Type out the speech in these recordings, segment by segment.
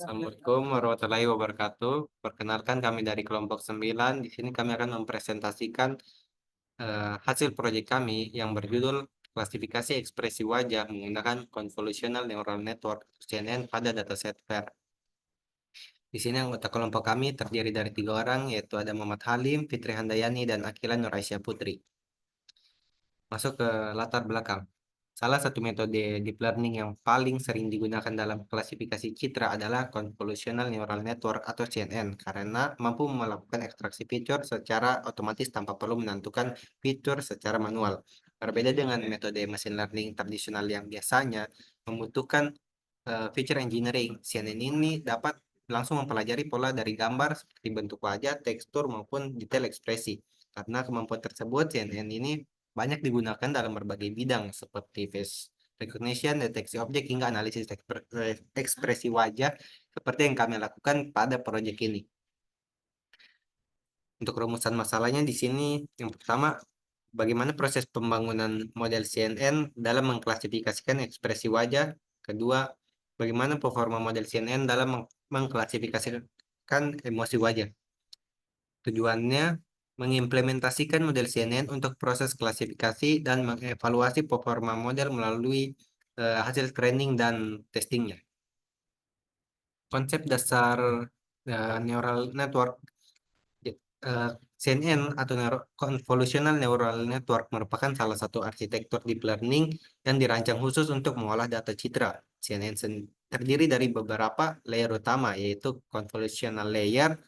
Assalamualaikum warahmatullahi wabarakatuh. Perkenalkan kami dari kelompok 9. Di sini kami akan mempresentasikan hasil proyek kami yang berjudul klasifikasi ekspresi wajah menggunakan Convolutional Neural Network CNN pada dataset FAIR. Di sini anggota kelompok kami terdiri dari 3 orang, yaitu ada Muhammad Halim, Fitri Handayani, dan Akila Nuraisyah Putri. Masuk ke latar belakang. Salah satu metode deep learning yang paling sering digunakan dalam klasifikasi citra adalah Convolutional Neural Network atau CNN karena mampu melakukan ekstraksi fitur secara otomatis tanpa perlu menentukan fitur secara manual. Berbeda dengan metode machine learning tradisional yang biasanya membutuhkan feature engineering, CNN ini dapat langsung mempelajari pola dari gambar seperti bentuk wajah, tekstur, maupun detail ekspresi. Karena kemampuan tersebut, CNN ini banyak digunakan dalam berbagai bidang seperti face recognition, deteksi objek, hingga analisis ekspresi wajah seperti yang kami lakukan pada proyek ini. Untuk rumusan masalahnya di sini, yang pertama, bagaimana proses pembangunan model CNN dalam mengklasifikasikan ekspresi wajah. Kedua, bagaimana performa model CNN dalam mengklasifikasikan emosi wajah. Tujuannya mengimplementasikan model CNN untuk proses klasifikasi dan mengevaluasi performa model melalui hasil training dan testingnya. Konsep dasar neural network CNN atau Convolutional Neural Network merupakan salah satu arsitektur deep learning yang dirancang khusus untuk mengolah data citra. CNN terdiri dari beberapa layer utama, yaitu convolutional layer,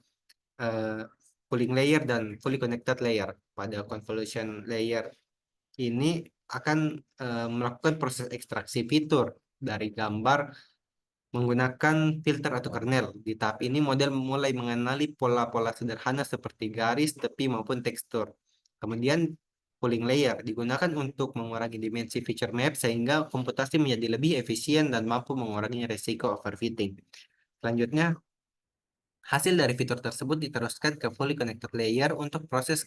pooling layer, dan fully connected layer. Pada convolution layer ini akan melakukan proses ekstraksi fitur dari gambar menggunakan filter atau kernel. Di tahap ini model mulai mengenali pola-pola sederhana seperti garis, tepi, maupun tekstur. Kemudian pooling layer digunakan untuk mengurangi dimensi feature map sehingga komputasi menjadi lebih efisien dan mampu mengurangi resiko overfitting. Selanjutnya, hasil dari fitur tersebut diteruskan ke fully connected layer untuk proses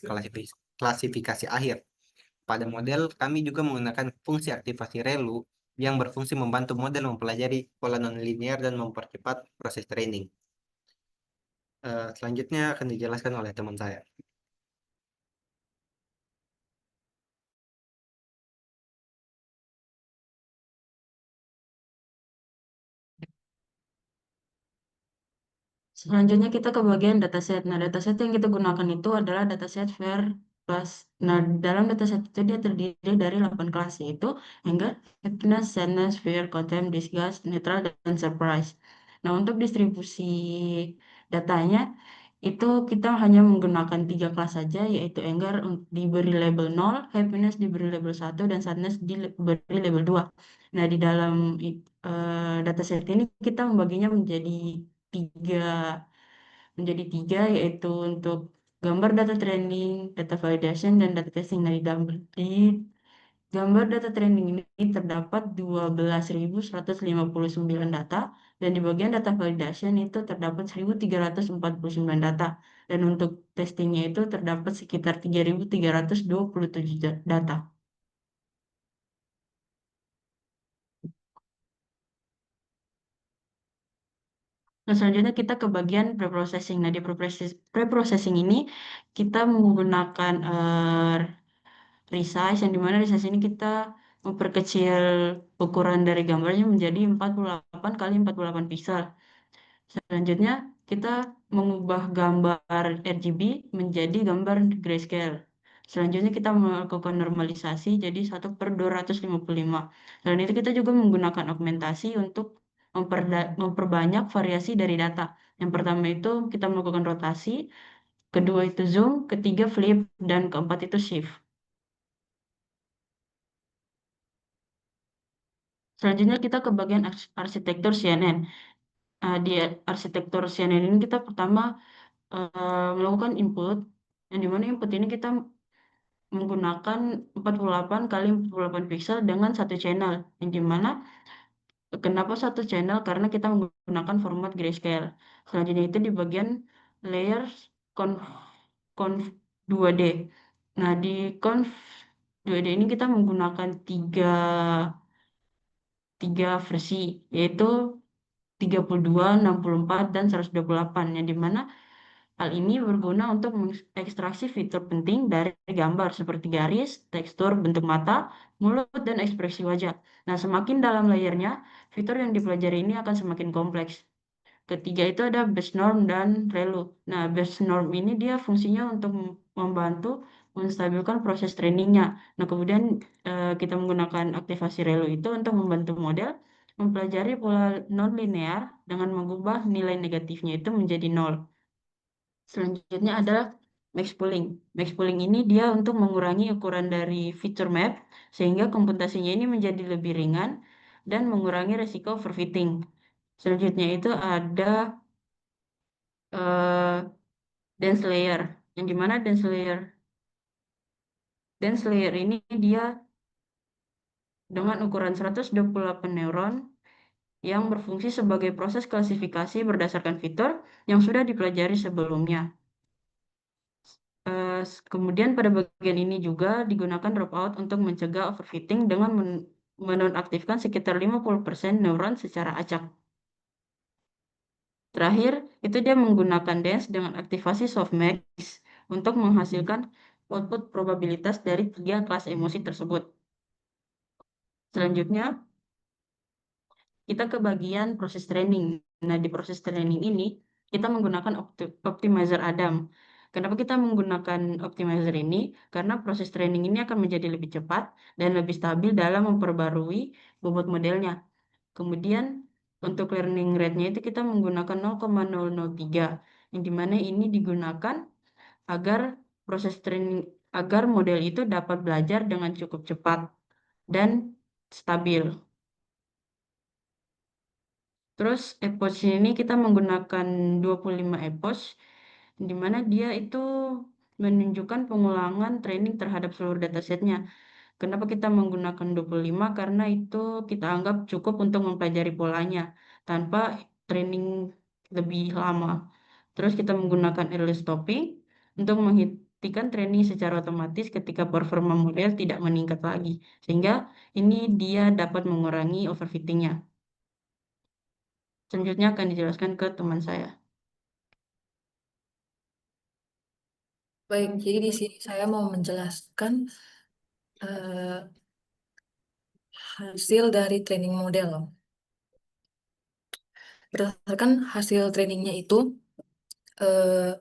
klasifikasi akhir. Pada model, kami juga menggunakan fungsi aktivasi ReLU yang berfungsi membantu model mempelajari pola nonlinear dan mempercepat proses training. Selanjutnya akan dijelaskan oleh teman saya. Selanjutnya kita ke bagian dataset. Nah, dataset yang kita gunakan itu adalah dataset FAIR kelas. Nah, dalam dataset itu dia terdiri dari 8 kelas, yaitu anger, happiness, sadness, fear, contempt, disgust, neutral, dan surprise. Nah, untuk distribusi datanya itu kita hanya menggunakan 3 kelas saja, yaitu anger diberi label 0, happiness diberi label 1, dan sadness diberi label 2. Nah, di dalam dataset ini kita membaginya tiga menjadi tiga, yaitu untuk gambar data training, data validation, dan data testing. Nah, di gambar data training ini terdapat 12.159 data, dan di bagian data validation itu terdapat 1.349 data, dan untuk testingnya itu terdapat sekitar 3.327 data. Nah, selanjutnya kita ke bagian preprocessing. Nah, di preprocessing ini kita menggunakan resize, yang dimana resize ini kita memperkecil ukuran dari gambarnya menjadi 48 kali 48 pixel. Selanjutnya kita mengubah gambar RGB menjadi gambar grayscale. Selanjutnya kita melakukan normalisasi jadi 1/255. Selain itu kita juga menggunakan augmentasi untuk memperbanyak variasi dari data. Yang pertama itu kita melakukan rotasi, kedua itu zoom, ketiga flip, dan keempat itu shift. Selanjutnya kita ke bagian arsitektur CNN. Di arsitektur CNN ini kita pertama melakukan input, yang dimana input ini kita menggunakan 48 kali 48 pixel dengan satu channel, yang dimana kenapa satu channel, karena kita menggunakan format grayscale. Selanjutnya itu di bagian layers conv, conv 2D. Nah, di conv 2D ini kita menggunakan tiga versi, yaitu 32, 64, dan 128, yang dimana hal ini berguna untuk mengekstraksi fitur penting dari gambar seperti garis, tekstur, bentuk mata, mulut, dan ekspresi wajah. Nah, semakin dalam layernya, fitur yang dipelajari ini akan semakin kompleks. Ketiga itu ada base norm dan relu. Nah, base norm ini dia fungsinya untuk membantu menstabilkan proses trainingnya. Nah, kemudian kita menggunakan aktivasi relu itu untuk membantu model mempelajari pola non-linear dengan mengubah nilai negatifnya itu menjadi nol. Selanjutnya adalah max pooling. Max pooling ini dia untuk mengurangi ukuran dari feature map sehingga komputasinya ini menjadi lebih ringan dan mengurangi resiko overfitting. Selanjutnya itu ada eh, dance layer, yang dimana dance layer ini dia dengan ukuran 128 neuron yang berfungsi sebagai proses klasifikasi berdasarkan fitur yang sudah dipelajari sebelumnya. Kemudian pada bagian ini juga digunakan dropout untuk mencegah overfitting dengan menonaktifkan sekitar 50% neuron secara acak. Terakhir, itu dia menggunakan dance dengan aktivasi softmax untuk menghasilkan output probabilitas dari 3 kelas emosi tersebut. Selanjutnya, kita ke bagian proses training. Nah, di proses training ini, kita menggunakan optimizer Adam. Kenapa kita menggunakan optimizer ini? Karena proses training ini akan menjadi lebih cepat dan lebih stabil dalam memperbarui bobot modelnya. Kemudian, untuk learning rate-nya itu kita menggunakan 0,003, yang dimana ini digunakan agar proses training, agar model itu dapat belajar dengan cukup cepat dan stabil. Terus epoch ini kita menggunakan 25 epoch, di mana dia itu menunjukkan pengulangan training terhadap seluruh datasetnya. Kenapa kita menggunakan 25? Karena itu kita anggap cukup untuk mempelajari polanya tanpa training lebih lama. Terus kita menggunakan early stopping untuk menghentikan training secara otomatis ketika performa model tidak meningkat lagi. Sehingga ini dia dapat mengurangi overfittingnya. Selanjutnya akan dijelaskan ke teman saya. Baik, jadi di sini saya mau menjelaskan eh, hasil dari training model. Berdasarkan hasil trainingnya itu, eh,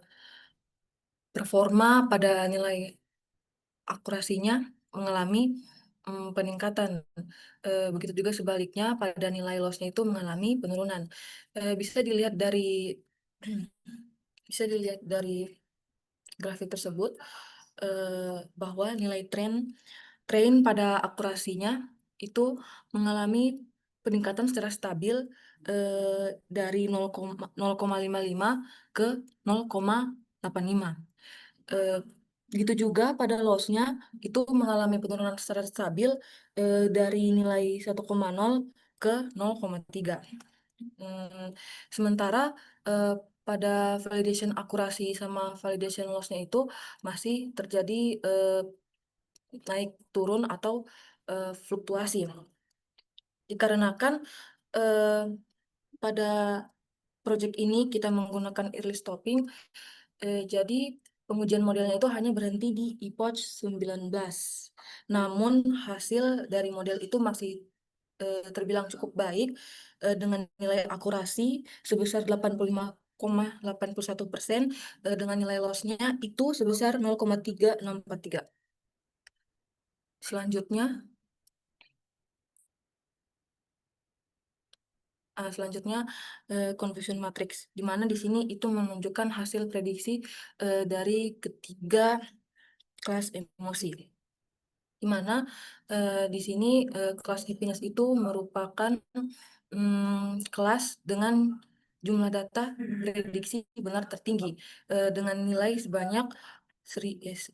performa pada nilai akurasinya mengalami peningkatan. Begitu juga sebaliknya pada nilai lossnya itu mengalami penurunan. Bisa dilihat dari bisa dilihat dari grafik tersebut bahwa nilai train pada akurasinya itu mengalami peningkatan secara stabil dari 0,55 ke 0,85. Eh, Begitu juga pada loss-nya itu mengalami penurunan secara stabil dari nilai 1,0 ke 0,3. Sementara eh, pada validation akurasi sama validation loss-nya itu masih terjadi naik turun atau fluktuasi. Dikarenakan eh, pada project ini kita menggunakan early stopping, jadi pengujian modelnya itu hanya berhenti di epoch 19. Namun hasil dari model itu masih terbilang cukup baik dengan nilai akurasi sebesar 85,81%, dengan nilai loss-nya itu sebesar 0,3643. Selanjutnya, selanjutnya confusion matrix, di mana di sini itu menunjukkan hasil prediksi dari ketiga kelas emosi, di mana di sini kelas happiness itu merupakan kelas dengan jumlah data prediksi benar tertinggi dengan nilai sebanyak 1000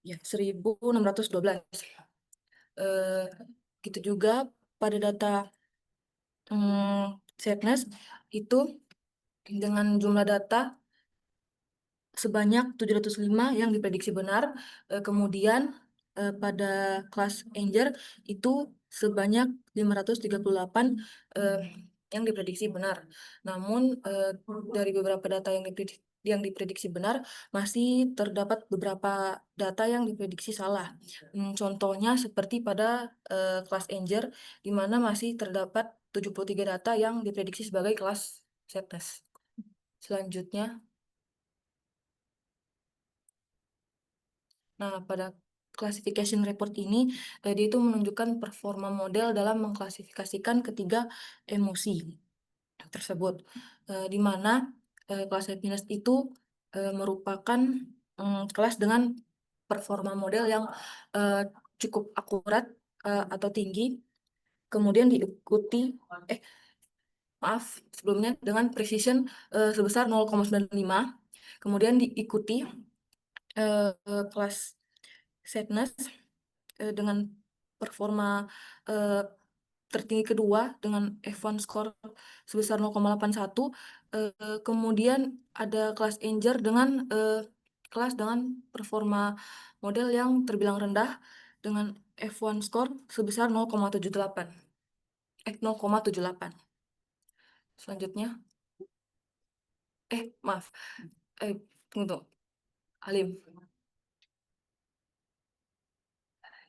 ya 1612. Gitu juga pada data sadness itu dengan jumlah data sebanyak 705 yang diprediksi benar. Kemudian pada kelas anger itu sebanyak 538 yang diprediksi benar. Namun dari beberapa data yang diprediksi benar, masih terdapat beberapa data yang diprediksi salah. Contohnya seperti pada kelas Enger, di mana masih terdapat 73 data yang diprediksi sebagai kelas sadness. Selanjutnya, nah pada classification report ini, dia itu menunjukkan performa model dalam mengklasifikasikan ketiga emosi tersebut, di mana kelas happiness itu merupakan kelas dengan performa model yang cukup akurat atau tinggi, kemudian diikuti sebelumnya dengan precision sebesar 0,95, kemudian diikuti kelas sadness dengan performa tertinggi kedua dengan F1 score sebesar 0,81. Kemudian ada kelas Anger dengan kelas dengan performa model yang terbilang rendah dengan F1 score sebesar 0,78. Selanjutnya, maaf, tunggu, Halim.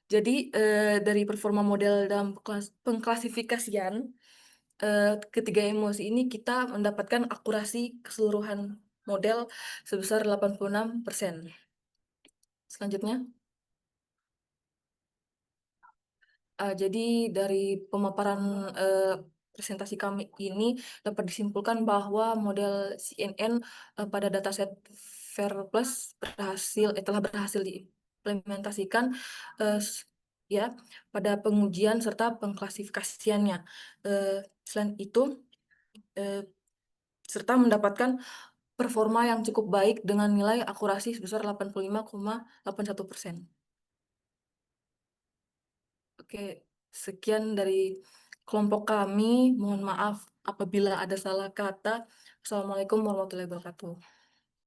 Jadi dari performa model dalam pengklasifikasian ketiga emosi ini kita mendapatkan akurasi keseluruhan model sebesar 86%. Selanjutnya, jadi dari pemaparan presentasi kami ini dapat disimpulkan bahwa model CNN pada dataset FAIR Plus telah berhasil diimplementasikan ya pada pengujian serta pengklasifikasiannya. Selain itu, serta mendapatkan performa yang cukup baik dengan nilai akurasi sebesar 85,81%. Oke, sekian dari kelompok kami. Mohon maaf apabila ada salah kata. Assalamualaikum warahmatullahi wabarakatuh.